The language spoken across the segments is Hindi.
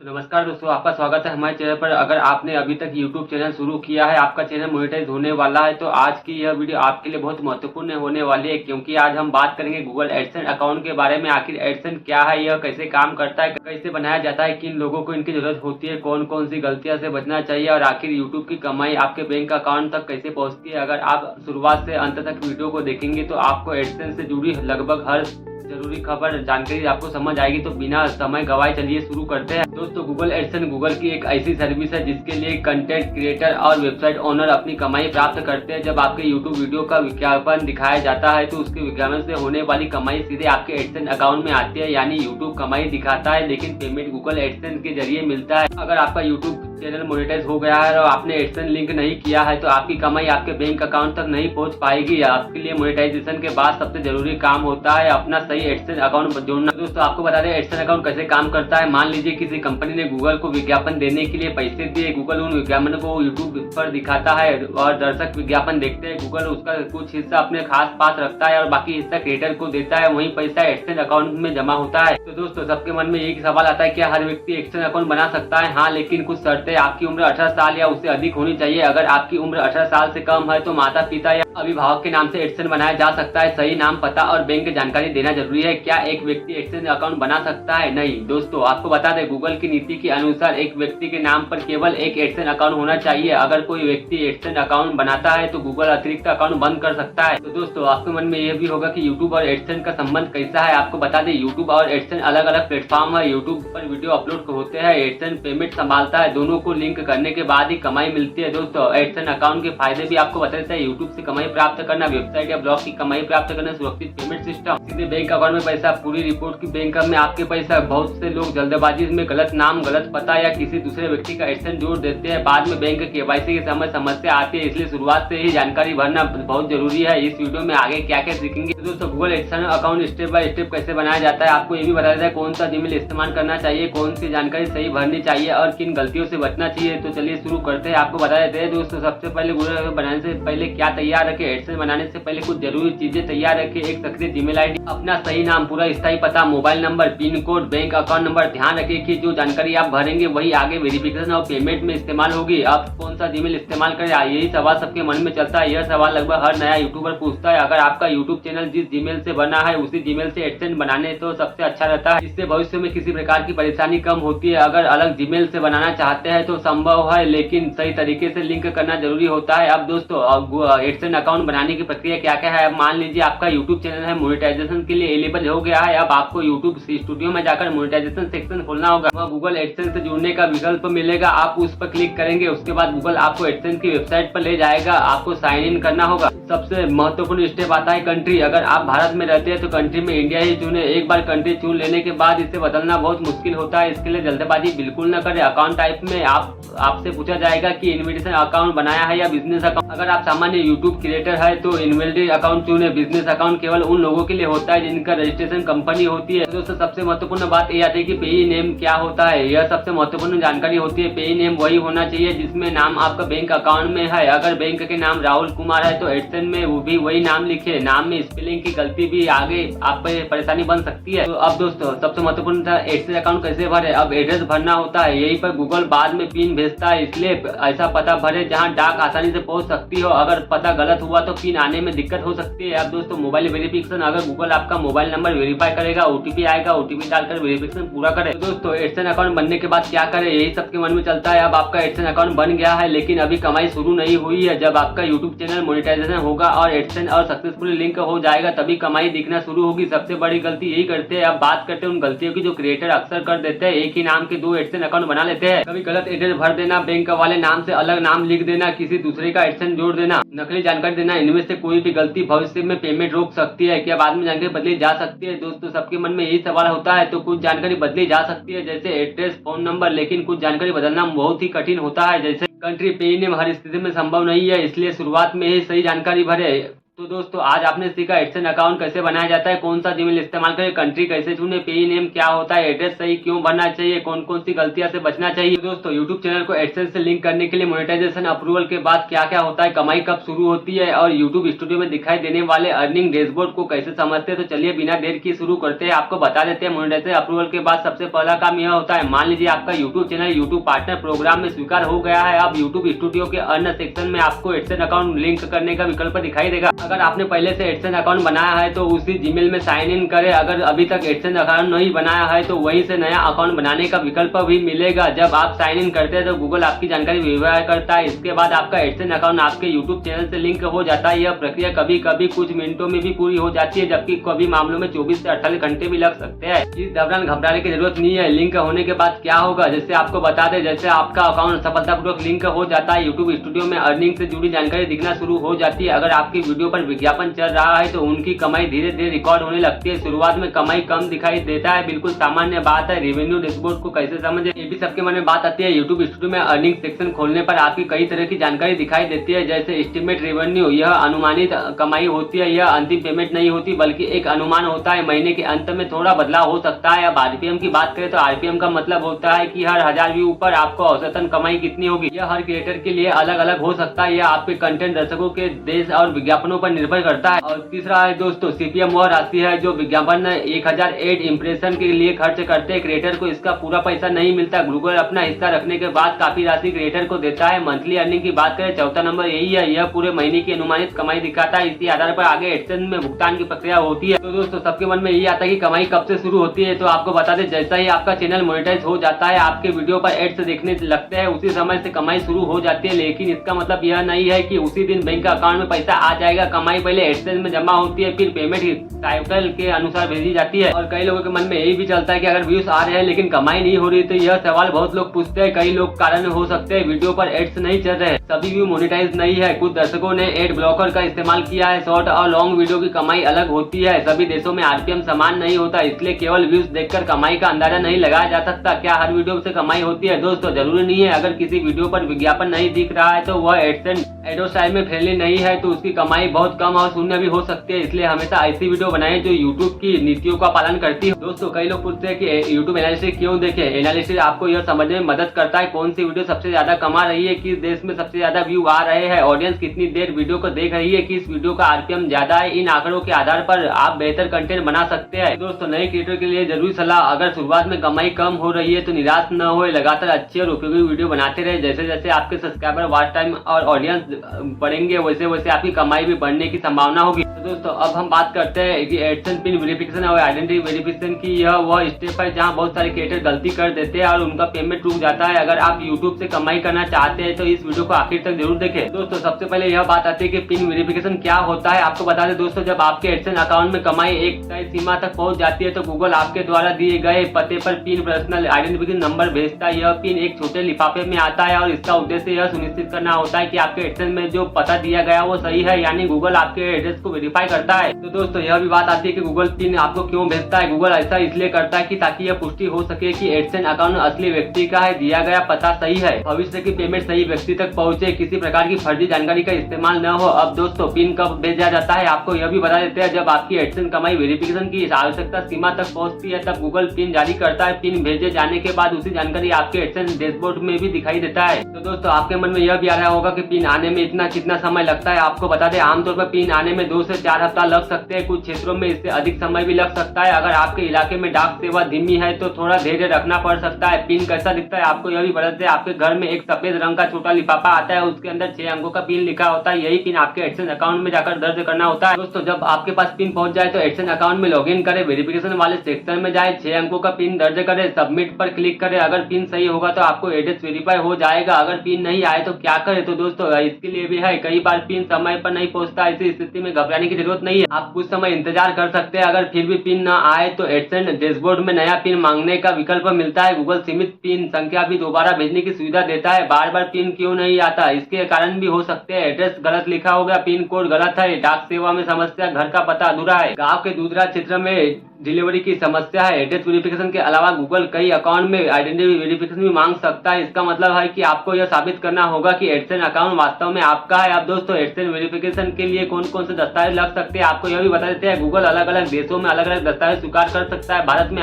तो नमस्कार दोस्तों, आपका स्वागत है हमारे चैनल पर। अगर आपने अभी तक YouTube चैनल शुरू किया है, आपका चैनल मोनेटाइज होने वाला है, तो आज की यह वीडियो आपके लिए बहुत महत्वपूर्ण होने वाली है, क्योंकि आज हम बात करेंगे गूगल एडसेंस अकाउंट के बारे में। आखिर एडसेंस क्या है, यह कैसे काम करता है, कैसे बनाया जाता है, किन लोगों को इनकी जरूरत होती है, कौन कौन सी गलतियां से बचना चाहिए, और आखिर यूट्यूब की कमाई आपके बैंक अकाउंट तक कैसे पहुंचती है। अगर आप शुरुआत से अंत तक वीडियो को देखेंगे तो आपको एडसेंस से जुड़ी लगभग हर जरूरी खबर जानकारी आपको समझ आएगी। तो बिना समय गवाए चलिए शुरू करते हैं। दोस्तों, गूगल एडसेंस गूगल की एक ऐसी सर्विस है जिसके लिए कंटेंट क्रिएटर और वेबसाइट ओनर अपनी कमाई प्राप्त करते हैं। जब आपके यूट्यूब वीडियो का विज्ञापन दिखाया जाता है तो उसके विज्ञापन से होने वाली कमाई सीधे आपके एडसेंस अकाउंट में आती है, यानी यूट्यूब कमाई दिखाता है लेकिन पेमेंट गूगल एडसेंस के जरिए मिलता है। अगर आपका यूट्यूब चैनल मोनेटाइज हो गया है और आपने एडसेंस लिंक नहीं किया है तो आपकी कमाई आपके बैंक अकाउंट तक नहीं पहुंच पाएगी। आपके लिए मोनेटाइजेशन के बाद सबसे जरूरी काम होता है अपना सही एडसेंस अकाउंट जोड़ना। दोस्तों, आपको बता दें एडसेंस अकाउंट कैसे काम करता है। मान लीजिए किसी कंपनी ने गूगल को विज्ञापन देने के लिए पैसे दिए। गूगल उन विज्ञापन को यूट्यूब पर दिखाता है और दर्शक विज्ञापन देखते हैं। गूगल उसका कुछ हिस्सा अपने खास पास रखता है और बाकी हिस्सा क्रिएटर को देता है। वही पैसा एडसेंस अकाउंट में जमा होता है। तो दोस्तों, सबके मन में एक सवाल आता है, क्या हर व्यक्ति एडसेंस अकाउंट बना सकता है? हाँ, लेकिन कुछ शर्तें। आपकी उम्र 18 साल या उससे अधिक होनी चाहिए। अगर आपकी उम्र 18 साल से कम है तो माता पिता या अभिभावक के नाम से एडसेंस बनाया जा सकता है। सही नाम, पता और बैंक जानकारी देना जरूरी है। क्या एक व्यक्ति एडसेंस अकाउंट बना सकता है? नहीं दोस्तों, आपको बता दें गूगल की नीति के अनुसार एक व्यक्ति के नाम पर केवल एक एडसेंस अकाउंट होना चाहिए। अगर कोई व्यक्ति एडसेंस अकाउंट बनाता है तो गूगल अतिरिक्त अकाउंट बंद कर सकता है। तो दोस्तों, आपके मन में यह भी होगा कि यूट्यूब और एडसेंस का संबंध कैसा है। आपको बता दें यूट्यूब और एडसेंस अलग अलग प्लेटफॉर्म है। यूट्यूब पर वीडियो अपलोड होते हैं, एडसेंस पेमेंट संभालता है। दोनों को लिंक करने के बाद ही कमाई मिलती है। दोस्तों, एडसेंस अकाउंट के फायदे भी आपको बताते हैं। यूट्यूब से कमाई प्राप्त करना, वेबसाइट या ब्लॉग की कमाई प्राप्त करना, सुरक्षित पेमेंट सिस्टम, सीधे बैंक अकाउंट में पैसा, पूरी रिपोर्ट की बैंक में आपके पैसा। बहुत से लोग जल्दबाजी में गलत नाम, गलत पता या किसी दूसरे व्यक्ति का एडसेंस जोड़ देते हैं। बाद में बैंक केवाईसी के समय समस्या आती है, इसलिए शुरुआत से ही जानकारी भरना बहुत जरूरी है। इस वीडियो में आगे क्या क्या सीखेंगे। दोस्तों, Google AdSense account step by step कैसे बनाया जाता है, आपको ये भी बताया जाए कौन सा जीमेल इस्तेमाल करना चाहिए, कौन सी जानकारी सही भरनी चाहिए और किन गलतियों से बचना चाहिए। तो चलिए शुरू करते हैं। आपको बता देते हैं दोस्तों, सबसे पहले गूगल बनाने से पहले क्या तैयार रखें। एडसेंस बनाने से पहले कुछ जरूरी चीजें तैयार रखें। एक सक्रिय जीमेल आईडी, अपना सही नाम, पूरा स्थायी पता, mobile number, pin code, bank account number. ध्यान रखें कि जो जानकारी आप भरेंगे वही आगे वेरिफिकेशन और पेमेंट में इस्तेमाल होगी। आप कौन सा जीमेल इस्तेमाल करें, यही सवाल सबके मन में चलता है। यह सवाल लगभग हर नया यूट्यूबर पूछता है। अगर आपका यूट्यूब चैनल जिस जीमेल से बना है उसी जीमेल से एडसेंस बनाने तो सबसे अच्छा रहता है। इससे भविष्य में किसी प्रकार की परेशानी कम होती है। अगर अलग जीमेल से बनाना चाहते हैं तो संभव है, लेकिन सही तरीके से लिंक करना जरूरी होता है। अब दोस्तों, एडसेंस अकाउंट बनाने की प्रक्रिया क्या क्या है। मान लीजिए आपका यूट्यूब चैनल है, मोनेटाइजेशन के लिए एलिजिबल हो गया है। अब आपको यूट्यूब स्टूडियो में जाकर मोनेटाइजेशन सेक्शन खोलना होगा। वहाँ गूगल एडसेंस से जुड़ने का विकल्प मिलेगा, आप उस पर क्लिक करेंगे। उसके बाद गूगल आपको एडसेंस की वेबसाइट पर ले जाएगा। आपको साइन इन करना होगा। सबसे महत्वपूर्ण स्टेप आता है कंट्री। अगर आप भारत में रहते हैं तो कंट्री में इंडिया ही चुने। एक बार कंट्री चुन लेने के बाद इसे बदलना बहुत मुश्किल होता है, इसके लिए जल्दबाजी बिल्कुल न करें। अकाउंट टाइप में आपसे पूछा जाएगा कि इन्विटेशन अकाउंट बनाया है या बिजनेस अकाउंट। अगर आप सामान्य यूट्यूब क्रिएटर है तो इन्वेंटरी अकाउंट चुने। बिजनेस अकाउंट केवल उन लोगों के लिए होता है जिनका रजिस्ट्रेशन कंपनी होती है। दोस्तों, सबसे महत्वपूर्ण बात यह आती है कि पेई नेम क्या होता है। यह सबसे महत्वपूर्ण जानकारी होती है। पेई नेम वही होना चाहिए जिसमें नाम आपका बैंक अकाउंट में है। अगर बैंक के नाम राहुल कुमार है तो एडसेंस में वो भी वही नाम लिखे। नाम में स्पेलिंग की गलती भी आगे आप पे परेशानी बन सकती है। तो अब दोस्तों, सबसे महत्वपूर्ण था एडसेंस अकाउंट कैसे भरे। अब एड्रेस भरना होता है, यही पर गूगल बाद में पिन भेजता है, इसलिए ऐसा पता भरे जहां डाक आसानी से पहुंच सकती हो। अगर पता गलत हुआ तो पिन आने में दिक्कत हो सकती है। अब दोस्तों, मोबाइल वेरिफिकेशन, अगर गूगल आपका मोबाइल नंबर वेरीफाई करेगा, ओटीपी आएगा, ओटीपी डालकर वेरिफिकेशन पूरा करें। तो दोस्तों, एडसेंस अकाउंट बनने के बाद क्या करें, यही सबके मन में चलता है। अब आपका एडसेंस अकाउंट बन गया है लेकिन अभी कमाई शुरू नहीं हुई है। जब आपका यूट्यूब चैनल मोनेटाइजेशन होगा और एडसेंस और सक्सेसफुली लिंक हो जाएगा तभी कमाई दिखना शुरू होगी। सबसे बड़ी गलती यही करते हैं। अब बात करते हैं उन गलतियों की जो क्रिएटर अक्सर कर देते हैं। एक ही नाम के दो एडसेंस अकाउंट बना लेते हैं। कभी गलत एड्रेस भर देना, बैंक वाले नाम से अलग नाम लिख देना, किसी दूसरे का एडसेंस जोड़ देना, नकली जानकारी देना। इनमें से कोई भी गलती भविष्य में पेमेंट रोक सकती है। क्या बाद में जानकारी बदली जा सकती है? दोस्तों, सबके मन में यही सवाल होता है। तो कुछ जानकारी बदली जा सकती है जैसे एड्रेस, फोन नंबर, लेकिन कुछ जानकारी बदलना बहुत ही कठिन होता है जैसे कंट्री। पेई नेम हर स्थिति में संभव नहीं है, इसलिए शुरुआत में ही सही जानकारी भरे। तो दोस्तों आज आपने सीखा एडसेंस अकाउंट कैसे बनाया जाता है, कौन सा जीमेल इस्तेमाल करें, कंट्री कैसे चुने, पेई नेम क्या होता है, एड्रेस सही क्यों भरना चाहिए, कौन कौन सी गलतियां से बचना चाहिए। तो दोस्तों यूट्यूब चैनल को एडसेंस से लिंक करने के लिए मोनेटाइजेशन अप्रूवल के बाद क्या क्या होता है, कमाई कब शुरू होती है और यूट्यूब स्टूडियो में दिखाई देने वाले अर्निंग डैशबोर्ड को कैसे समझते हैं। तो चलिए बिना देर की शुरू करते हैं। आपको बता देते हैं मोनेटाइजेशन अप्रूवल के बाद सबसे पहला काम यह होता है, मान लीजिए आपका YouTube channel YouTube partner program में स्वीकार हो गया है। अब यूट्यूब स्टूडियो के अन्य सेक्शन में आपको एडसेंस अकाउंट लिंक करने का विकल्प दिखाई देगा। अगर आपने पहले से एडसेंस अकाउंट बनाया है तो उसी जीमेल में साइन इन करें। अगर अभी तक एडसेंस अकाउंट नहीं बनाया है तो वहीं से नया अकाउंट बनाने का विकल्प भी मिलेगा। जब आप साइन इन करते हैं तो गूगल आपकी जानकारी वेरीफाई करता है। इसके बाद आपका एडसेंस अकाउंट आपके यूट्यूब चैनल से लिंक हो जाता है। यह प्रक्रिया कभी कभी कुछ मिनटों में भी पूरी हो जाती है, जबकि कभी मामलों में 24 से 48 घंटे भी लग सकते हैं। इस दौरान घबराने की जरूरत नहीं है। लिंक होने के बाद क्या होगा, जैसे आपको बता दें, जैसे आपका अकाउंट सफलतापूर्वक लिंक हो जाता है, यूट्यूब स्टूडियो में अर्निंग से जुड़ी जानकारी दिखना शुरू हो जाती है। अगर आपकी वीडियो पर विज्ञापन चल रहा है तो उनकी कमाई धीरे धीरे रिकॉर्ड होने लगती है। शुरुआत में कमाई कम दिखाई देता है, बिल्कुल सामान्य बात है। रेवेन्यू डैशबोर्ड को कैसे समझे, ये भी सबके मन में बात आती है। यूट्यूब स्टूडियो में अर्निंग सेक्शन खोलने पर आपकी कई तरह की जानकारी दिखाई देती है, जैसे एस्टिमेट रेवेन्यू, यह अनुमानित कमाई होती है। यह अंतिम पेमेंट नहीं होती बल्कि एक अनुमान होता है। महीने के अंत में थोड़ा बदलाव हो सकता है। अब आरपीएम की बात करें तो आरपीएम का मतलब होता है कि हर 1000 व्यू पर आपको औसतन कमाई कितनी होगी। यह हर क्रिएटर के लिए अलग अलग हो सकता है। यह आपके कंटेंट दर्शकों के देश और विज्ञापनों पर निर्भर करता है। और तीसरा है दोस्तों सीपीएम, वह राशि है जो विज्ञापन 1000 एड इंप्रेशन के लिए खर्च करते हैं। क्रिएटर को इसका पूरा पैसा नहीं मिलता। गूगल अपना हिस्सा रखने के बाद काफी राशि क्रिएटर को देता है। मंथली अर्निंग की बात करें, चौथा नंबर यही है। यह पूरे महीने की अनुमानित कमाई दिखाता है। इसी आधार पर आगे एडसेंस में भुगतान की प्रक्रिया होती है। तो दोस्तों सबके मन में यही आता है कि कमाई कब से शुरू होती है। तो आपको बता दें, जैसा ही आपका चैनल मोनेटाइज हो जाता है, आपके वीडियो पर एड्स देखने लगते हैं, उसी समय से कमाई शुरू हो जाती है। लेकिन इसका मतलब यह नहीं है कि उसी दिन बैंक अकाउंट में पैसा आ जाएगा। कमाई पहले एडसेंस में जमा होती है, फिर पेमेंट साइकिल के अनुसार भेजी जाती है। और कई लोगों के मन में यही भी चलता है कि अगर व्यूज आ रहे हैं लेकिन कमाई नहीं हो रही, तो यह सवाल बहुत लोग पूछते हैं। कई लोग कारण हो सकते हैं, वीडियो पर एड्स नहीं चल रहे, सभी व्यू मोनेटाइज नहीं है, कुछ दर्शकों ने एड ब्लॉकर का इस्तेमाल किया है। शॉर्ट और लॉन्ग वीडियो की कमाई अलग होती है। सभी देशों में आरपीएम समान नहीं होता, इसलिए केवल व्यूज देखकर कमाई का अंदाजा नहीं लगाया जा सकता। क्या हर वीडियो से कमाई होती है? दोस्तों जरूरी नहीं है। अगर किसी वीडियो पर विज्ञापन नहीं दिख रहा है तो वह एडसेंस एडो स्टाइल में फ्रेंडली नहीं है, तो उसकी कमाई बहुत कम और शून्य भी हो सकती है। इसलिए हमेशा ऐसी वीडियो बनाएं जो यूट्यूब की नीतियों का पालन करती है। दोस्तों कई लोग पूछते हैं कि यूट्यूब एनालिसिस क्यों देखें। एनालिसिस आपको यह समझने में मदद करता है कौन सी वीडियो सबसे ज्यादा कमा रही है, किस देश में सबसे ज्यादा व्यू आ रहे हैं, ऑडियंस कितनी देर वीडियो को देख रही है, किस वीडियो का आरपीएम ज्यादा है। इन आंकड़ों के आधार पर आप बेहतर कंटेंट बना सकते हैं। दोस्तों नए क्रिएटर के लिए जरूरी सलाह, अगर शुरुआत में कमाई कम हो रही है तो निराश न हो, लगातार अच्छी और उपयोगी वीडियो बनाते रहे। जैसे जैसे आपके सब्सक्राइबर, वॉच टाइम और ऑडियंस बढ़ेंगे, वैसे वैसे आपकी कमाई भी बढ़ने की संभावना होगी। तो दोस्तों अब हम बात करते हैं कि एडसेंस पिन वेरिफिकेशन और आइडेंटिटी वेरिफिकेशन की। यह वह स्टेप है जहां बहुत सारे क्रिएटर गलती कर देते हैं और उनका पेमेंट रुक जाता है। अगर आप यूट्यूब से कमाई करना चाहते हैं तो इस वीडियो को आखिर तक जरूर देखें। दोस्तों सबसे पहले यह बात आती है कि पिन वेरिफिकेशन क्या होता है। आपको बता दें दोस्तों, जब आपके एडसेंस अकाउंट में कमाई एक तय सीमा तक पहुंच जाती है तो गूगल आपके द्वारा दिए गए पते पर पिन पर्सनल आइडेंटिफिकेशन नंबर भेजता है। यह पिन एक छोटे लिफाफे में आता है और इसका उद्देश्य यह सुनिश्चित करना होता है कि आपके एडसेंस में जो पता दिया गया वो सही है, यानी गूगल आपके एड्रेस को वेरीफाई करता है। तो दोस्तों यह भी बात आती है कि गूगल पिन आपको क्यों भेजता है। गूगल ऐसा इसलिए करता है कि ताकि यह पुष्टि हो सके कि एडसेंस अकाउंट असली व्यक्ति का है, दिया गया पता सही है, भविष्य की पेमेंट सही व्यक्ति तक पहुंचे, किसी प्रकार की फर्जी जानकारी का इस्तेमाल न हो। अब दोस्तों पिन कब भेजा जाता है आपको यह भी बता देते हैं। जब आपकी एडसेंस कमाई वेरिफिकेशन की आवश्यकता सीमा तक पहुंचती है तब गूगल पिन जारी करता है। पिन भेजे जाने के बाद उसी जानकारी आपके एडसेंस डैशबोर्ड में भी दिखाई देता है। तो दोस्तों आपके मन में यह भी आ रहा होगा कि पिन आने में इतना कितना समय लगता है। आपको बता दें आमतौर पर पिन आने में 2 से 4 हफ्ता लग सकते हैं, कुछ क्षेत्रों में इससे अधिक समय भी लग सकता है। अगर आपके इलाके में डाक सेवा धीमी है तो थोड़ा धैर्य रखना पड़ सकता है। पिन कैसा दिखता है आपको यह भी बता दें। आपके घर में एक सफेद रंग का छोटा लिफाफा आता है, उसके अंदर 6 अंकों का पिन लिखा होता है। यही पिन आपके एडसेंस अकाउंट में जाकर दर्ज करना होता है। दोस्तों जब आपके पास पिन पहुंच जाए तो एडसेंस अकाउंट में लॉगिन करें, वेरिफिकेशन वाले सेक्शन में जाए, 6 अंकों का पिन दर्ज करें, सबमिट पर क्लिक करें। अगर पिन सही होगा तो आपको एड्रेस वेरीफाई हो जाएगा। अगर पिन नहीं आए तो क्या करें? तो दोस्तों इसके लिए भी है, कई बार पिन समय पर नहीं पहुंचता, ऐसी स्थिति में घबराने की जरूरत नहीं है। आप कुछ समय इंतजार कर सकते हैं। अगर फिर भी पिन न आए तो एडसेंस डैशबोर्ड में नया पिन मांगने का विकल्प मिलता है। गूगल सीमित पिन संख्या भी दोबारा भेजने की सुविधा देता है। बार बार पिन क्यों नहीं आता, इसके कारण भी हो सकते हैं। एड्रेस गलत लिखा होगा, पिन कोड गलत है, डाक सेवा में समस्या, घर का पता अधूरा है, गाँव के दूसरा क्षेत्र में डिलीवरी की समस्या है। एड्रेस वेरिफिकेशन के अलावा गूगल कई अकाउंट में आइडेंटिटी वेरिफिकेशन भी मांग सकता है। इसका मतलब है कि आपको यह साबित करना होगा कि एडसेंस अकाउंट वास्तव में आपका है। अब दोस्तों एडसेंस वेरिफिकेशन के लिए कौन कौन से दस्तावेज लग सकते हैं आपको यह भी बता देते हैं। गूगल अलग अलग देशों में अलग अलग दस्तावेज स्वीकार कर सकता है। भारत में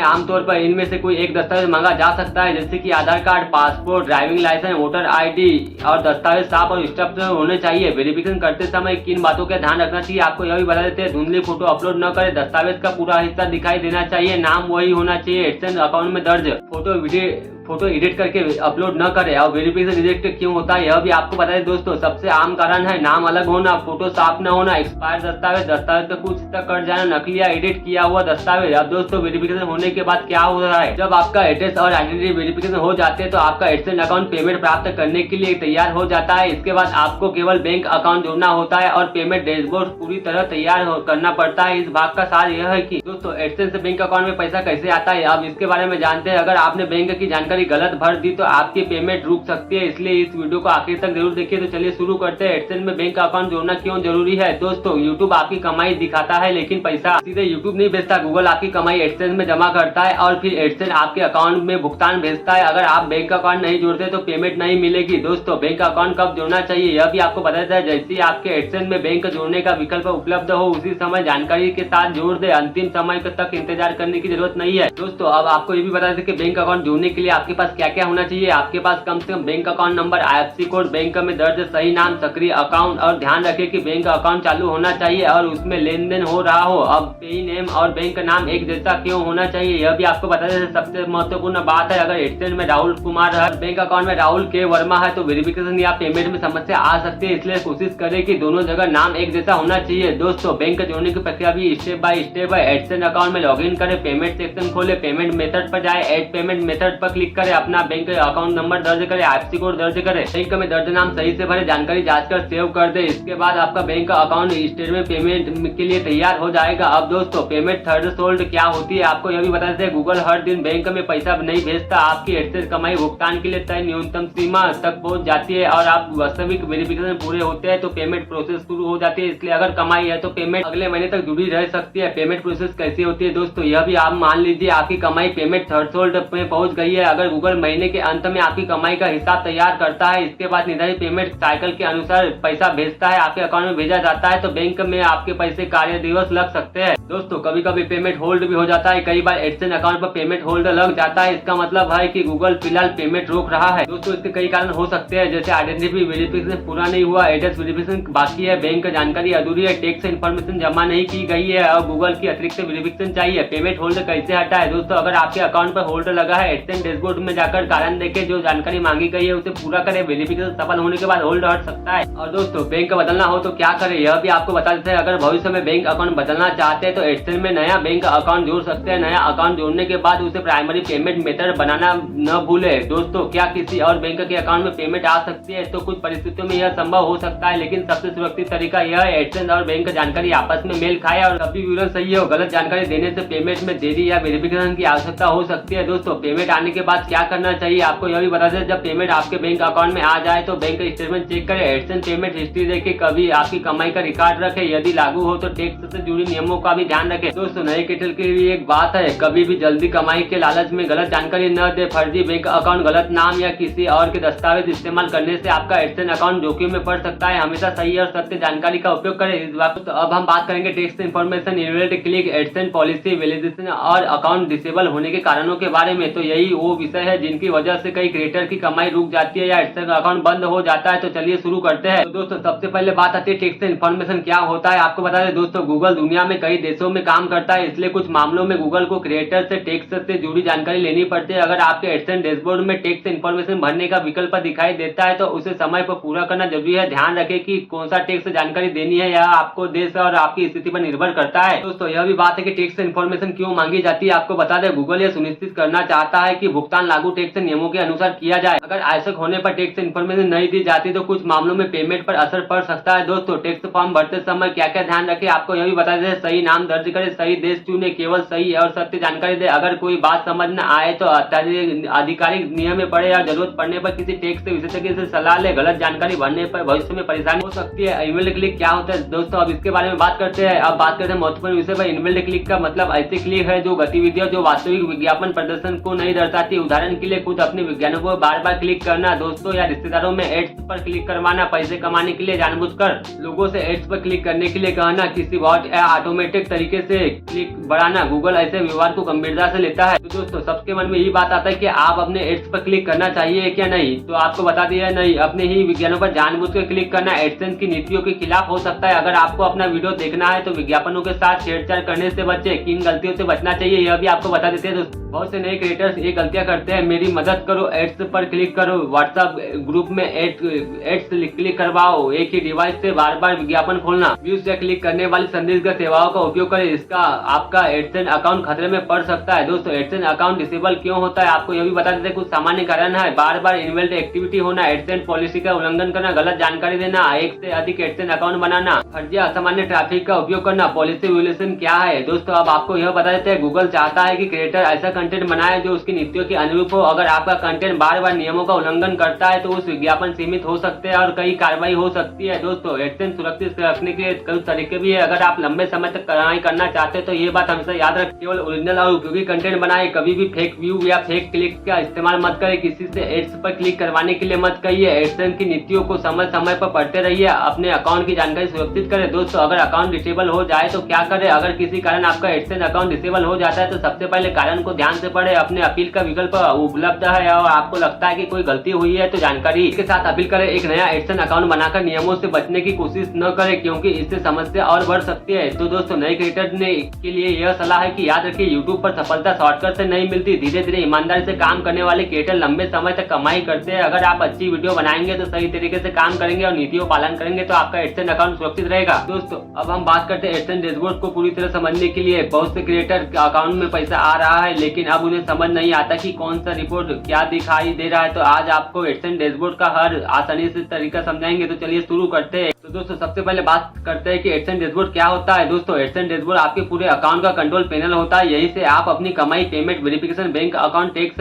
आमतौर पर इनमें से कोई एक दस्तावेज मांगा जा सकता है, जैसे कि Aadhaar card, passport, driving licence, voter ID और दस्तावेज साफ और स्पष्ट होने चाहिए। वेरिफिकेशन करते समय किन बातों का ध्यान रखना चाहिए आपको यह भी बता देते हैं। धुंधली फोटो अपलोड न करें, दस्तावेज का पूरा हिस्सा दिखाई देना चाहिए, नाम वही होना चाहिए एडसेंस अकाउंट में दर्ज। फोटो एडिट करके अपलोड न करें। और वेरिफिकेशन रिजेक्ट क्यों होता है यह भी आपको बता दें दोस्तों। सबसे आम कारण है नाम अलग होना, फोटो साफ न होना, एक्सपायर दस्तावेज का कुछ तक कट जाना, नकली या एडिट किया हुआ दस्तावेज। अब दोस्तों वेरिफिकेशन होने के बाद क्या हो रहा है, जब आपका एड्रेस और आइडेंटिटी वेरिफिकेशन हो जाते हैं तो आपका एडसेंस अकाउंट पेमेंट प्राप्त करने के लिए तैयार हो जाता है। इसके बाद आपको केवल बैंक अकाउंट जोड़ना होता है और पेमेंट डैशबोर्ड पूरी तरह तैयार करना पड़ता है। इस भाग का सार यह है कि दोस्तों एडसेंस से बैंक अकाउंट में पैसा कैसे आता है, अब इसके बारे में जानते हैं। अगर आपने बैंक की जानकारी गलत भर दी तो आपकी पेमेंट रुक सकती है, इसलिए इस वीडियो को आखिर तक जरूर देखिए। तो चलिए शुरू करते हैं। एडसेंस में बैंक अकाउंट जोड़ना क्यों जरूरी है। दोस्तों यूट्यूब आपकी कमाई दिखाता है लेकिन पैसा सीधे यूट्यूब नहीं भेजता। गूगल आपकी कमाई एडसेंस में जमा करता है और फिर एडसेंस आपके अकाउंट में भुगतान भेजता है। अगर आप बैंक अकाउंट नहीं जोड़ते तो पेमेंट नहीं मिलेगी। दोस्तों बैंक अकाउंट कब जोड़ना चाहिए यह भी आपको बताया है। जैसे ही आपके एडसेंस में बैंक जोड़ने का विकल्प उपलब्ध हो उसी समय जानकारी के साथ जोड़ दे, अंतिम समय तक इंतजार करने की जरूरत नहीं है। दोस्तों अब आपको ये भी बता दें कि बैंक अकाउंट जोड़ने के लिए आपके पास क्या क्या होना चाहिए। आपके पास कम से कम bank account number, IFSC code, bank में दर्ज सही नाम, सक्रिय अकाउंट और ध्यान रखें कि बैंक अकाउंट चालू होना चाहिए और उसमें लेन देन हो रहा हो। अब पेई नेम और बैंक नाम एक जैसा क्यों होना चाहिए यह भी आपको बता दें। सबसे महत्वपूर्ण बात है, अगर एडसेंस में राहुल कुमार है, बैंक अकाउंट में राहुल के वर्मा है तो वेरिफिकेशन या पेमेंट में समस्या आ सकती है। इसलिए कोशिश करें कि दोनों जगह नाम एक जैसा होना चाहिए। दोस्तों बैंक जोड़ने की प्रक्रिया भी स्टेप बाय स्टेप है। एडसेंस अकाउंट में लॉगिन करें, पेमेंट सेक्शन खोले, पेमेंट मेथड पर जाए, ऐड पेमेंट मेथड पर क्लिक करें, अपना बैंक अकाउंट नंबर दर्ज करें, IFSC कोड दर्ज करें, बैंक में दर्ज नाम सही से भरे, जानकारी जांच कर सेव कर दे। इसके बाद आपका बैंक अकाउंट स्टेटमेंट पेमेंट के लिए तैयार हो जाएगा। अब दोस्तों पेमेंट थ्रेशोल्ड क्या होती है आपको यह भी बता देते हैं। गूगल हर दिन बैंक में पैसा नहीं भेजता, आपकी एडसेंस कमाई भुगतान के लिए तय न्यूनतम सीमा तक पहुंच जाती है और आप वास्तविक वेरिफिकेशन पूरे होते हैं तो पेमेंट प्रोसेस शुरू हो जाती है। इसलिए अगर कमाई है तो पेमेंट अगले महीने तक जुड़ी रह सकती है। पेमेंट प्रोसेस कैसी होती है दोस्तों, यह भी आप मान लीजिए आपकी कमाई पेमेंट थ्रेशोल्ड में पहुंच गई है। अगर गूगल महीने के अंत में आपकी कमाई का हिसाब तैयार करता है, इसके बाद निर्धारित पेमेंट साइकिल के अनुसार पैसा भेजता है, आपके अकाउंट में भेजा जाता है तो बैंक में आपके पैसे कार्य दिवस लग सकते हैं। दोस्तों कभी कभी पेमेंट होल्ड भी हो जाता है। कई बार एडसेंस अकाउंट पर पेमेंट होल्ड लग जाता है, इसका मतलब है कि गूगल फिलहाल पेमेंट रोक रहा है। दोस्तों इसके कई कारण हो सकते हैं, जैसे आइडेंटिटी वेरिफिकेशन पूरा नहीं हुआ, एड्रेस वेरिफिकेशन बाकी है, बैंक जानकारी अधूरी है, टैक्स इन्फॉर्मेशन जमा नहीं की गई है और गूगल की अतिरिक्त वेरिफिकेशन चाहिए। पेमेंट होल्ड कैसे हटा है दोस्तों, अगर आपके अकाउंट पर होल्ड लगा है, एडसेंस डैशबोर्ड में जाकर कारण देखें, जो जानकारी मांगी गई है उसे पूरा करें। वेरिफिकेशन सफल होने के बाद होल्ड हट सकता है। और दोस्तों बैंक बदलना हो तो क्या करें यह भी आपको बता देते हैं। अगर भविष्य में बैंक अकाउंट बदलना चाहते हैं तो एडसेंस में नया बैंक अकाउंट जोड़ सकते हैं। नया अकाउंट जोड़ने के बाद उसे प्राइमरी पेमेंट मेथड बनाना न भूले। दोस्तों क्या किसी और बैंक के अकाउंट में पेमेंट आ सकती है, तो कुछ परिस्थितियों में यह संभव हो सकता है, लेकिन सबसे सुरक्षित तरीका यह है एडसेंस और बैंक जानकारी आपस में मेल खाए और सभी विवरण सही हो। गलत जानकारी देने से पेमेंट में देरी या वेरिफिकेशन की आवश्यकता हो सकती है। दोस्तों पेमेंट आने के बाद क्या करना चाहिए आपको यह भी बता दें। जब पेमेंट आपके बैंक अकाउंट में आ जाए तो बैंक स्टेटमेंट चेक करें, एडसेंस पेमेंट हिस्ट्री देखें, कभी आपकी कमाई का रिकॉर्ड रखें, यदि लागू हो तो टैक्स से जुड़ी नियमों का भी ध्यान रखें। दोस्तों नए कैपिटल के लिए एक बात है, कभी भी जल्दी कमाई के लालच में गलत जानकारी न दे। फर्जी बैंक अकाउंट, गलत नाम या किसी और के दस्तावेज इस्तेमाल करने से आपका एडसेंस अकाउंट जोखिम में पड़ सकता है। हमेशा सही और सत्य जानकारी का उपयोग करें। इस बात तो अब हम बात करेंगे tax information, invalid click, AdSense policy validation और अकाउंट डिसेबल होने के कारणों के बारे में। तो यही वो विषय है जिनकी वजह से कई क्रिएटर की कमाई रुक जाती है या एडसेंस अकाउंट बंद हो जाता है। तो चलिए शुरू करते हैं। तो दोस्तों सबसे पहले बात आती है टैक्स इन्फॉर्मेशन क्या होता है आपको बता दें। दोस्तों गूगल दुनिया में कई देशों में काम करता है, इसलिए कुछ मामलों में गूगल को क्रिएटर से टैक्स से जुड़ी जानकारी लेनी पड़ती है। अगर आपके एडसेंस डैशबोर्ड में टैक्स इन्फॉर्मेशन भरने का विकल्प दिखाई देता है तो उसे समय पर पूरा करना जरूरी है। ध्यान रखें कि कौन सा टैक्स जानकारी देनी है, यह आपको देश और आपकी स्थिति पर निर्भर करता है। दोस्तों यह भी बात है कि टैक्स इन्फॉर्मेशन क्यों मांगी जाती है आपको बता दें। गूगल यह सुनिश्चित करना चाहता है कि भुगतान भुगतान लागू टैक्स नियमों के अनुसार किया जाए। अगर आवश्यक होने पर टैक्स इन्फॉर्मेशन नहीं दी जाती तो कुछ मामलों में पेमेंट पर असर पड़ सकता है। दोस्तों, टैक्स फॉर्म भरते समय क्या क्या ध्यान रखें, आपको यह भी बता दें। सही नाम दर्ज करें, सही देश चुने, केवल सही और सत्य जानकारी दे। अगर कोई बात समझ न आए तो आधिकारिक नियम में पढ़े या जरूरत पड़ने पर किसी टैक्स विशेषज्ञ से सलाह ले। गलत जानकारी भरने पर भविष्य में परेशानी हो सकती है। इनवेल्ड क्लिक क्या होता है दोस्तों, अब इसके बारे में बात करते हैं। अब बात करते हैं महत्वपूर्ण विषय पर। इनवेल्ड क्लिक का मतलब ऐसे क्लिक है जो गतिविधियां जो वास्तविक विज्ञापन प्रदर्शन को नहीं दर्शाती। उदाहरण के लिए खुद अपने विज्ञापनों पर बार बार क्लिक करना, दोस्तों या रिश्तेदारों में एड्स पर क्लिक करवाना, पैसे कमाने के लिए जानबूझकर लोगों से एड्स पर क्लिक करने के लिए कहना, किसी बॉट या ऑटोमेटिक तरीके से क्लिक बढ़ाना। गूगल ऐसे विवाद को गंभीरता से लेता है। तो दोस्तों, सबके मन में यही बात आता है कि आप अपने एड्स पर क्लिक करना चाहिए क्या नहीं, तो आपको बता दिया नहीं। अपने ही विज्ञापनों पर जानबूझकर क्लिक करना एडसेंस की नीतियों के खिलाफ हो सकता है। अगर आपको अपना वीडियो देखना है तो विज्ञापनों के साथ छेड़छाड़ करने से बचे। किन गलतियों से बचना चाहिए यह भी आपको बता देते हैं। बहुत से नए क्रिएटर्स ये गलतियां करते हैं। मेरी मदद करो, एड्स पर क्लिक करो, व्हाट्सएप ग्रुप में एड्स क्लिक करवाओ, एक ही डिवाइस से बार बार विज्ञापन खोलना, व्यूज से क्लिक करने वाली संदिग्ध सेवाओं का उपयोग करें। इसका आपका एडसेंस अकाउंट खतरे में पड़ सकता है। दोस्तों, एडसेंस अकाउंट डिसेबल क्यों होता है आपको यह भी बता देते हैं। कुछ सामान्य कारण है। बार बार इनवेल्ड एक्टिविटी होना, एडसेंस पॉलिसी का उल्लंघन करना, गलत जानकारी देना, एक से अधिक एडसेंस अकाउंट बनाना, फर्जी असामान्य ट्रैफिक का उपयोग करना। पॉलिसी वियोलेशन क्या है दोस्तों, अब आपको यह बता देते हैं। गूगल चाहता है कि क्रिएटर ऐसा कंटेंट बनाए जो उसकी नीतियों के अनुरूप हो। अगर आपका कंटेंट बार बार नियमों का उल्लंघन करता है तो उस विज्ञापन सीमित हो सकते हैं और कई कार्रवाई हो सकती है। दोस्तों, एडसेंस सुरक्षित रखने के कई तरीके भी है। अगर आप लंबे समय तक कमाई करना चाहते हैं तो ये बात हमेशा याद रखें, केवल ओरिजिनल और उपयोगी कंटेंट बनाए। कभी भी फेक व्यू या फेक क्लिक का इस्तेमाल मत करें। किसी से एड्स पर क्लिक करवाने के लिए मत कहिए। एडसेंस की नीतियों को समय समय पर पढ़ते रहिए। अपने अकाउंट की जानकारी सुरक्षित करें। दोस्तों, अगर अकाउंट डिसेबल हो जाए तो क्या करें। अगर किसी कारण आपका एडसेंस अकाउंट डिसेबल हो जाता है तो सबसे पहले कारण को ध्यान से पढ़े। अपने अपील का विकल्प उपलब्ध है और आपको लगता है कि कोई गलती हुई है तो जानकारी के साथ अपील करें। एक नया एडसेंस अकाउंट बनाकर नियमों से बचने की कोशिश न करें क्योंकि इससे समस्या और बढ़ सकती है। तो दोस्तों, नए क्रिएटर ने के लिए यह सलाह है कि याद रखिए, यूट्यूब पर सफलता शॉर्टकट से नहीं मिलती। धीरे धीरे ईमानदारी से काम करने वाले क्रिएटर लंबे समय तक कमाई करते हैं। अगर आप अच्छी वीडियो बनाएंगे तो सही तरीके से काम करेंगे और नीतियों पालन करेंगे तो आपका एडसेंस अकाउंट सुरक्षित रहेगा। दोस्तों, अब हम बात करते हैं एडसेंस डैशबोर्ड को पूरी तरह समझने के लिए। बहुत से क्रिएटर के अकाउंट में पैसा आ रहा है लेकिन अब उन्हें समझ नहीं आता कि कौन सा रिपोर्ट क्या दिखाई दे रहा है। तो आज आपको एडसेंस डैशबोर्ड का हर आसानी से तरीका समझाएंगे। तो चलिए शुरू करते हैं। तो दोस्तों, सबसे पहले बात करते हैं कि एडसेंस डैशबोर्ड क्या होता है। दोस्तों, एडसेंस डैशबोर्ड आपके पूरे अकाउंट का कंट्रोल पैनल होता है। यहीं से आप अपनी कमाई, payment, verification, bank account, tax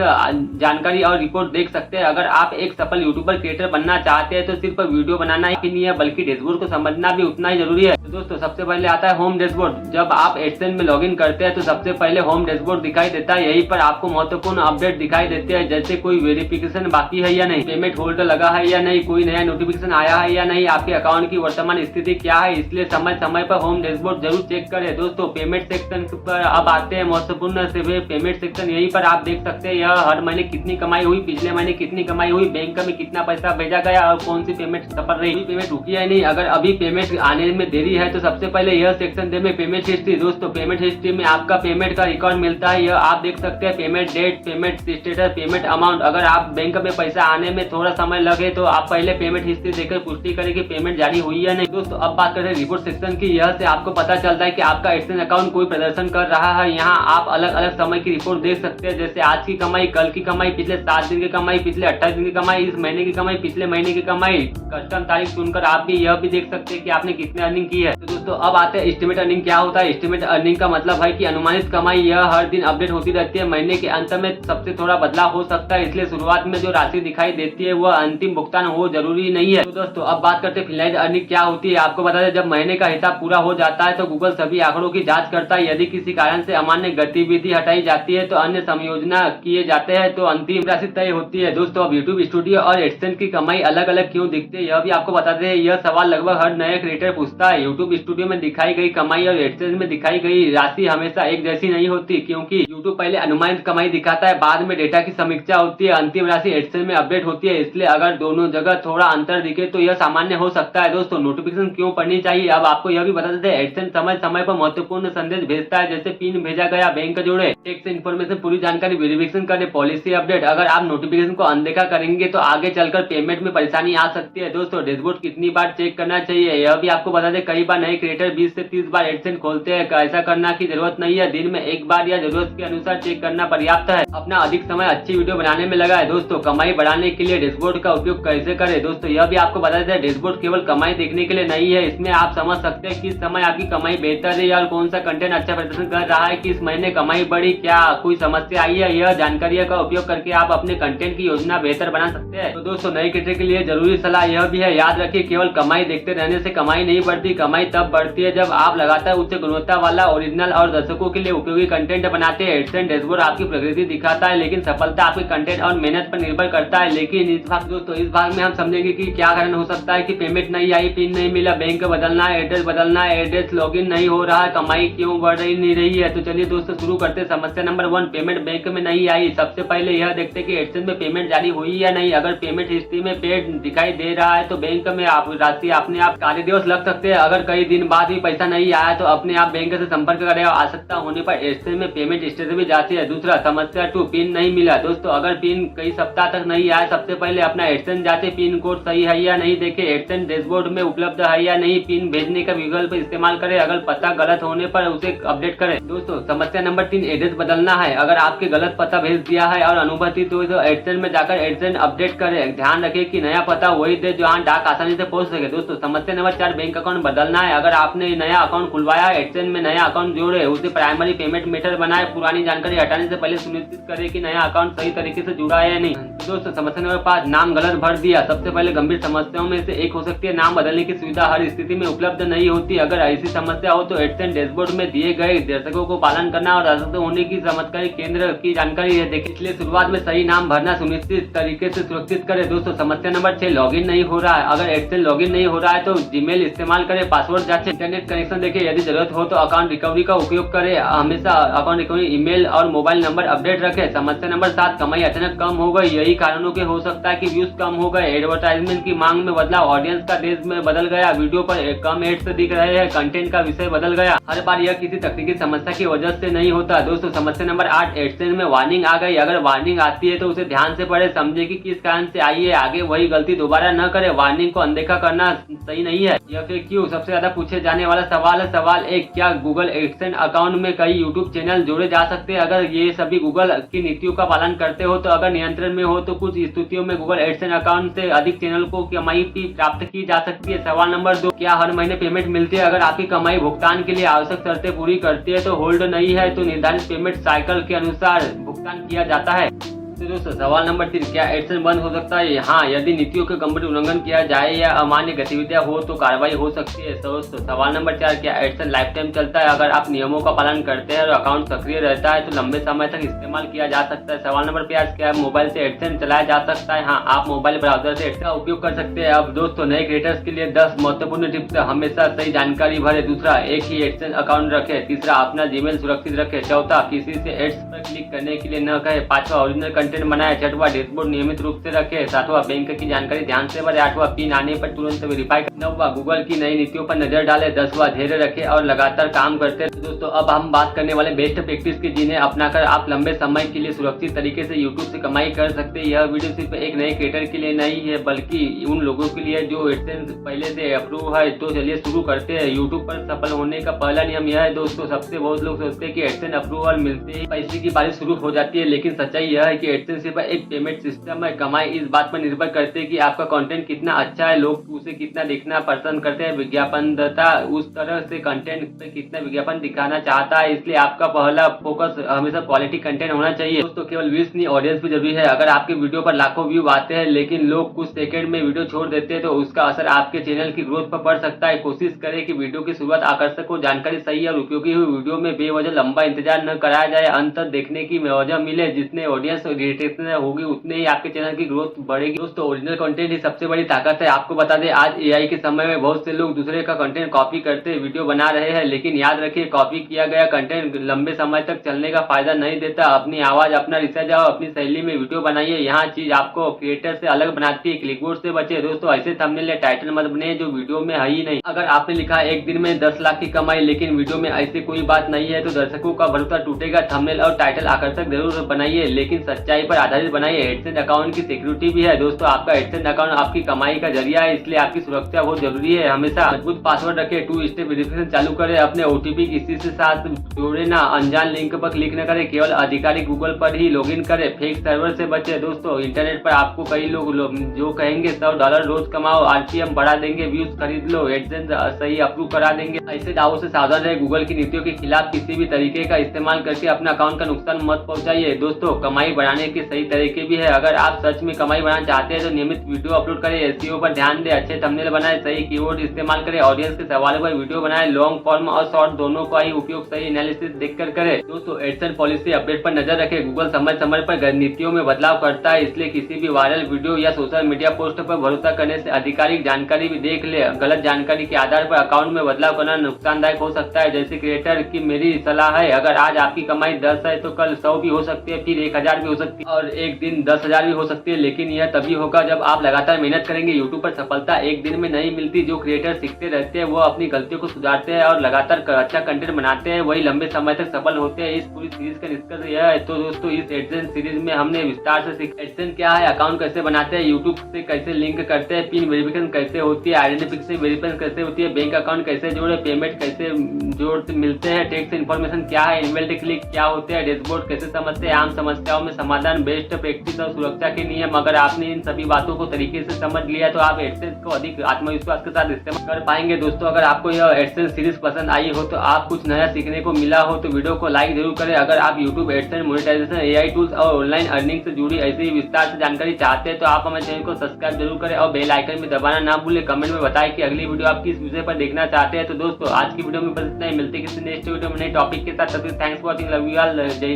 जानकारी और रिपोर्ट देख सकते हैं। अगर आप एक सफल यूट्यूबर क्रिएटर बनना चाहते हैं तो सिर्फ वीडियो बनाना ही नहीं है बल्कि डैशबोर्ड को समझना भी उतना ही जरूरी है। तो दोस्तों, सबसे पहले आता है होम डैशबोर्ड। जब आप एडसेंस में लॉगिन करते हैं तो सबसे पहले होम डैशबोर्ड दिखाई देता है। यहीं पर आपको महत्वपूर्ण अपडेट दिखाई देते हैं, जैसे कोई वेरिफिकेशन बाकी है या नहीं, पेमेंट होल्ड लगा है या नहीं, कोई नया नोटिफिकेशन आया है या नहीं, आपके अकाउंट की वर्तमान स्थिति क्या है। इसलिए समय समय पर होम डैशबोर्ड जरूर चेक करें। दोस्तों, पेमेंट सेक्शन पर अब आते हैं महत्वपूर्ण से पेमेंट सेक्शन। यहीं पर आप देख सकते हैं यह हर महीने कितनी कमाई हुई, पिछले महीने कितनी कमाई हुई, बैंक में कितना पैसा भेजा गया और कौन सी पेमेंट सफल रही, पेमेंट रुकी है नहीं। अगर अभी पेमेंट आने में देरी है तो सबसे पहले यह सेक्शन दे में पेमेंट हिस्ट्री। दोस्तों, पेमेंट हिस्ट्री में आपका पेमेंट का रिकॉर्ड मिलता है। यह आप देख सकते हैं payment date, payment status, payment amount. अगर आप बैंक में पैसा आने में थोड़ा समय लगे तो आप पहले पेमेंट हिस्ट्री देखकर पुष्टि करें कि पेमेंट जारी हुई है नहीं। दोस्तों, अब बात करें रिपोर्ट सेक्शन की। यह से आपको पता चलता है कि आपका एडसेंस अकाउंट कोई प्रदर्शन कर रहा है। यहाँ आप अलग अलग समय की रिपोर्ट देख सकते हैं, जैसे आज की कमाई, कल की कमाई, पिछले 7 दिन की कमाई, पिछले 28 दिन की कमाई, इस महीने की कमाई, पिछले महीने की कमाई। कस्टम तारीख चुनकर आप भी यह भी देख सकते हैं कि आपने कितने अर्निंग की है। तो दोस्तों, अब आते हैं एस्टिमेट अर्निंग क्या होता है। एस्टिमेट अर्निंग का मतलब है कि अनुमानित कमाई। यह हर दिन अपडेट होती रहती है। महीने के अंत में सबसे थोड़ा बदलाव हो सकता है, इसलिए शुरुआत में जो राशि दिखाई देती है वह अंतिम भुगतान हो जरूरी नहीं है। तो दोस्तों, अब बात करते हैं फिनाइल अर्निंग क्या होती है। आपको बता दें, जब महीने का हिसाब पूरा हो जाता है तो गूगल सभी आंकड़ों की जांच करता है। यदि किसी कारण से अमान्य गतिविधि हटाई जाती है तो अन्य समायोजन किए जाते हैं तो अंतिम राशि तय होती है। दोस्तों, अब यूट्यूब स्टूडियो और एडसेंस की कमाई अलग अलग क्यों दिखती है यह भी आपको बताते हैं। यह सवाल लगभग हर नए क्रिएटर पूछता है। यूट्यूब स्टूडियो में दिखाई गई कमाई और एडसेंस में दिखाई गई राशि हमेशा एक जैसी नहीं होती, क्योंकि यूट्यूब पहले अनुमानित कमाई दिखाता है, बाद में डेटा की समीक्षा होती है, अंतिम राशि एडसेंस में अपडेट होती है। इसलिए अगर दोनों जगह थोड़ा अंतर दिखे तो यह सामान्य हो सकता है। दोस्तों, नोटिफिकेशन क्यों पढ़नी चाहिए अब आपको यह भी बता देते हैं। एडसेंस समय समय पर महत्वपूर्ण संदेश भेजता है, जैसे पिन भेजा गया, बैंक जोड़े, टैक्स इन्फॉर्मेशन, पूरी जानकारी, वेरिफिकेशन करें, पॉलिसी अपडेट। अगर आप नोटिफिकेशन को अनदेखा करेंगे तो आगे चलकर पेमेंट में परेशानी आ सकती है। दोस्तों, डैशबोर्ड कितनी बार चेक करना चाहिए यह भी आपको बता दें। कई कई बार नए क्रिएटर 20 से 30 बार एडसेंस खोलते हैं। ऐसा करना की जरूरत नहीं है, दिन में एक बार या जरूरत के अनुसार चेक करना पर्याप्त है। अपना अधिक समय अच्छी वीडियो बनाने में लगा है। दोस्तों, कमाई बढ़ाने के लिए डैशबोर्ड का उपयोग कैसे करें। दोस्तों, यह भी आपको बता दें, डैशबोर्ड केवल कमाई देखने के लिए नहीं है। इसमें आप समझ सकते हैं किस समय आपकी कमाई बेहतर है और कौन सा कंटेंट अच्छा प्रदर्शन कर रहा है, किस महीने कमाई बढ़ी, क्या कोई समस्या आई है। यह जानकारी का उपयोग करके आप अपने कंटेंट की योजना बेहतर बना सकते हैं। तो दोस्तों, नए क्रिएटर के लिए जरूरी सलाह यह भी है, याद रखिए केवल कमाई देखते रहने से कमाई नहीं बढ़ती। कमाई तब बढ़ती है जब आप लगातार उच्च गुणवत्ता वाला ओरिजिनल और दर्शकों के लिए उपयोगी कंटेंट बनाते हैं। एडसेंस डैशबोर्ड आपकी प्रगति दिखाता है, लेकिन सफलता आपके कंटेंट और मेहनत पर निर्भर करता है। लेकिन इस भाग में हम समझेंगे कि क्या कारण हो सकता है कि पेमेंट नहीं आई, पिन नहीं मिला, बैंक बदलना है, एड्रेस बदलना है, एड्रेस लॉगिन नहीं हो रहा है, कमाई क्यों बढ़ नहीं रही है। तो चलिए दोस्तों शुरू करते हैं। समस्या नंबर 1, पेमेंट बैंक में नहीं आई। सबसे पहले यह देखते हैं कि एडसेंस में पेमेंट जारी हुई या नहीं। अगर पेमेंट हिस्ट्री में पेड दिखाई दे रहा है तो बैंक में आप राशि अपने आप कार्य दिवस लग सकते हैं। अगर कई दिन बाद भी पैसा नहीं आया तो अपने आप बैंक से संपर्क करें। आवश्यकता होने पर एडसेंस में पेमेंट स्टेटस भी जांचें। दूसरा, समस्या 2, पिन नहीं मिला। दोस्तों, अगर पिन कई सप्ताह तक नहीं आया, सबसे पहले अपना एडसेंस जांचें, पिन कोड सही है या नहीं देखें, एडसेंस डैशबोर्ड में उपलब्ध है या नहीं, पिन भेजने का विकल्प इस्तेमाल करें। अगर पता गलत होने पर उसे अपडेट करें। दोस्तों, समस्या नंबर 3, एड्रेस बदलना है। अगर आपके गलत पता भेज दिया है और अनुभूति तो एडसेंस में जाकर एडसेंस अपडेट करें। ध्यान रखें कि नया पता वही दे जहां डाक आसानी से पहुंच सके। दोस्तों, समस्या नंबर 4, बैंक अकाउंट बदलना है। अगर आपने नया अकाउंट खुलवाया, एडसेंस में नया अकाउंट जोड़े, उसे प्राइमरी पेमेंट मेथड बनाए। पुरानी जानकारी हटाने से पहले सुनिश्चित करें कि नया अकाउंट सही तरीके से जुड़ा है या नहीं। दोस्तों, समस्या नंबर 5, नाम गलत भर दिया। सबसे पहले गंभीर समस्याओं में से एक हो सकती है, नाम बदलने की सुविधा हर स्थिति में उपलब्ध नहीं होती। अगर ऐसी समस्या हो तो एडसेंस डैशबोर्ड में दिए गए दर्शकों को पालन करना और राजस्व होने की चमत्कारी केंद्र की जानकारी है देखिए। इसलिए शुरुआत में सही नाम भरना सुनिश्चित तरीके से सुरक्षित करें। दोस्तों, समस्या नंबर 6, लॉगिन नहीं हो रहा है। अगर एडसेंस लॉगिन नहीं हो रहा है तो जीमेल इस्तेमाल करें, पासवर्ड जांचें, इंटरनेट कनेक्शन देखें। यदि जरूरत हो तो अकाउंट रिकवरी का उपयोग करें। हमेशा अकाउंट रिकवरी ईमेल और मोबाइल नंबर अपडेट रखें। समस्या नंबर 7, कमाई अचानक कम हो गई। यही कारणों के हो सकता है कि व्यूज कम हो गए, एडवर्टाइजमेंट की मांग में बदलाव, ऑडियंस का देश में बदल गया, वीडियो पर कम एड्स दिख रहे हैं, कंटेंट का विषय बदल गया। हर बार यह किसी तकनीकी समस्या की वजह से नहीं होता। दोस्तों, समस्या नंबर 8, एडसेंस में वार्निंग आ गई। अगर वार्निंग आती है तो उसे ध्यान से पढ़े, समझे कि किस कारण से आई है, आगे वही गलती दोबारा न करे। वार्निंग को अनदेखा करना सही नहीं है। या फिर क्यों, सबसे ज्यादा पूछे जाने वाला सवाल है। सवाल 1, क्या गूगल एडसेंस अकाउंट में कई यूट्यूब चैनल जोड़े जा सकते हैं? अगर ये सभी गूगल की नीतियों का पालन करते हो तो अगर नियंत्रण में हो तो कुछ स्थितियों में गूगल एडसेंस अकाउंट से अधिक चैनल को कमाई प्राप्त की जा सकती है। सवाल नंबर 2, क्या हर महीने पेमेंट मिलती है? अगर आपकी कमाई भुगतान के लिए आवश्यक शर्तें पूरी करती है तो होल्ड नहीं है तो निर्धारित पेमेंट साइकिल के अनुसार भुगतान किया जाता है। तो दोस्तों, सवाल नंबर 3, क्या एडसेंस बंद हो सकता है? हाँ, यदि नीतियों के गंभीर उल्लंघन किया जाए या अमान्य गतिविधियां हो तो कार्रवाई हो सकती है। दोस्तों, सवाल नंबर 4, क्या एडसेंस लाइफ टाइम चलता है? अगर आप नियमों का पालन करते हैं और अकाउंट सक्रिय रहता है तो लंबे समय तक इस्तेमाल किया जा सकता है। सवाल नंबर 5, क्या मोबाइल से एडसेंस चलाया जा सकता है? हाँ, आप मोबाइल ब्राउजर से एडसेंस का उपयोग कर सकते हैं। अब दोस्तों, नए क्रिएटर्स के लिए 10 महत्वपूर्ण टिप्स। हमेशा सही जानकारी भरे। दूसरा, एक ही एडसेंस अकाउंट रखे। तीसरा, अपना जीमेल सुरक्षित रखे। चौथा, किसी से एड्स पर क्लिक करने के लिए न कहे। पांचवा, ओरिजिनल कंटेंट बनाए। छठवा, डैशबोर्ड नियमित रूप से रखे। सातवां, बैंक की जानकारी ध्यान से भरे। आठवां, पिन आने पर तुरंत वेरीफाई करें। नौवां, गूगल की नई नीतियों पर नजर डाले। 10वां, धैर्य रखे और लगातार काम करते रहे। दोस्तों, अब हम बात करने वाले बेस्ट प्रैक्टिस की, जिन्हें अपनाकर आप लंबे समय के लिए सुरक्षित तरीके से यूट्यूब से कमाई कर सकते हैं। यह वीडियो सिर्फ एक नए क्रिएटर के लिए नहीं है बल्कि उन लोगों के लिए जो एडसेंस पहले से अप्रूव है। तो चलिए शुरू करते हैं। यूट्यूब पर सफल होने का पहला नियम यह है दोस्तों, सबसे बहुत लोग सोचते हैं कि एडसेंस अप्रूवल मिलते ही पैसे की बारिश शुरू हो जाती है, लेकिन सच्चाई यह है कि एडसेंस सिर्फ एक पेमेंट सिस्टम है। कमाई इस बात पर निर्भर करती है कि आपका कंटेंट कितना अच्छा है, लोग उसे कितना देखना पसंद करते हैं। विज्ञापनदाता उस तरह से कंटेंट पे कितना विज्ञापन दिखाना चाहता है, इसलिए आपका पहला फोकस हमेशा क्वालिटी कंटेंट होना चाहिए। दोस्तों, केवल व्यूज नहीं, ऑडियंस भी जरूरी है। अगर आपके वीडियो पर लाखों व्यू आते हैं लेकिन लोग कुछ सेकंड में वीडियो छोड़ देते हैं तो उसका असर आपके चैनल की ग्रोथ पर पड़ सकता है। कोशिश करें कि वीडियो की शुरुआत आकर्षक हो, जानकारी सही और उपयोगी हो। वीडियो में बेवजह लंबा इंतजार न कराया जाए, अंत तक देखने की वजह मिले। जितने ऑडियंस रिटेंशन होगी उतने ही आपके चैनल की ग्रोथ बढ़ेगी। दोस्तों, ओरिजिनल कंटेंट ही सबसे बड़ी ताकत है। आपको बता दें, आज एआई के समय में बहुत से लोग दूसरे का कंटेंट कॉपी करते वीडियो बना रहे हैं, लेकिन याद रखिए कॉपी किया गया कंटेंट लंबे समय तक चलने का फायदा नहीं देता। अपनी आवाज, अपना रिसर्च और अपनी शैली में वीडियो बनाइए। यहाँ चीज आपको क्रिएटर से अलग बनाती है। क्लिकबोर्ड से बचे। दोस्तों, ऐसे थंबनेल या टाइटल मत बने जो वीडियो में है ही नहीं। अगर आपने लिखा एक दिन में 10 लाख की कमाई लेकिन वीडियो में ऐसी कोई बात नहीं है तो दर्शकों का भरोसा टूटेगा। थंबनेल और टाइटल आकर्षक जरूर बनाइए, लेकिन सच्चाई सच्चाई पर आधारित बनाइए। एडसेंस अकाउंट की सिक्योरिटी भी है दोस्तों। आपका एडसेंस अकाउंट आपकी कमाई का जरिया है, इसलिए आपकी सुरक्षा बहुत जरूरी है। हमेशा मजबूत पासवर्ड रखें, 2 स्टेप वेरिफिकेशन चालू करें, अपने OTP किसी से साथ जोड़े ना, अनजान लिंक पर क्लिक न करें, केवल अधिकारिक गूगल पर ही लॉगिन करें, फेक सर्वर से बचे दोस्तों। इंटरनेट पर आपको कई लोग जो कहेंगे $100 रोज कमाओ, RPM बढ़ा देंगे, व्यूज खरीद लो, एडसेंस सही अप्रूव करा देंगे, ऐसे दावों से सावधान रहे। गूगल की नीतियों के खिलाफ किसी भी तरीके का इस्तेमाल करके अपना अकाउंट का नुकसान मत पहुंचाइए दोस्तों। कमाई बढ़ाने के सही तरीके भी है। अगर आप सच में कमाई बढ़ाना चाहते हैं तो नियमित वीडियो अपलोड करें, SEO पर ध्यान दें, अच्छे थंबनेल बनाएं, सही कीवर्ड इस्तेमाल करें, ऑडियंस के सवालों पर वीडियो बनाएं, लॉन्ग फॉर्म और शॉर्ट दोनों का ही उपयोग सही एनालिसिस देखकर करें दोस्तों। एडसेंस पॉलिसी अपडेट पर नजर रखें। गूगल समय समय पर नीतियों में बदलाव करता है, इसलिए किसी भी वायरल वीडियो या सोशल मीडिया पोस्ट पर भरोसा करने से आधिकारिक जानकारी भी देख ले। गलत जानकारी के आधार पर अकाउंट में बदलाव करना नुकसानदायक हो सकता है। जैसे क्रिएटर की मेरी सलाह है, अगर आज आपकी कमाई 10 है तो कल 100 भी हो सकती है, फिर 1000 भी हो सकती है और एक दिन 10,000 भी हो सकती है। लेकिन यह तभी होगा जब आप लगातार मेहनत करेंगे। यूट्यूब पर सफलता एक दिन में नहीं मिलती। जो क्रिएटर सीखते रहते हैं, वो अपनी गलतियों को सुधारते हैं और लगातार अच्छा कंटेंट बनाते हैं, वही लंबे समय तक सफल होते हैं। इस पूरी सीरीज का निष्कर्ष यह है। तो दोस्तों, इस एडसेंस सीरीज में हमने विस्तार से सीखा एडसेंस क्या है, अकाउंट कैसे बनाते हैं, यूट्यूब से कैसे लिंक करते हैं, पिन वेरिफिकेशन कैसे होती है, आइडेंटिफिकेशन वेरिफिकेशन कैसे होती है, बैंक अकाउंट कैसे जोड़े, पेमेंट कैसे जोड़ मिलते हैं, टैक्स इन्फॉर्मेशन क्या है, इनबिल्ट क्लिक क्या होते हैं, डैशबोर्ड कैसे समझते हैं, आम समस्याओं में समाधान, बेस्ट प्रैक्टिस और सुरक्षा के नियम। अगर आपने इन सभी बातों को तरीके से समझ लिया तो आप एडसेंस को अधिक आत्मविश्वास के साथ इस्तेमाल कर पाएंगे दोस्तों। अगर आपको यह एडसेंस सीरीज पसंद आई हो, तो आप कुछ नया सीखने को मिला हो, तो वीडियो को लाइक जरूर करें। अगर आप YouTube AdSense, monetization, AI tools और ऑनलाइन अर्निंग से जुड़ी ऐसी विस्तार से जानकारी चाहते हैं तो आप हमारे चैनल को सब्सक्राइब जरूर करें और बेल आइकन में दबाना ना भूलें। कमेंट में बताएं कि अगली वीडियो आप किस विषय पर देखना चाहते हैं। तो दोस्तों, आज की वीडियो में बस इतना ही। मिलते हैं किसी नेक्स्ट वीडियो में नए टॉपिक के साथ। तब तक thanks for watching, love you all, जय हिंद।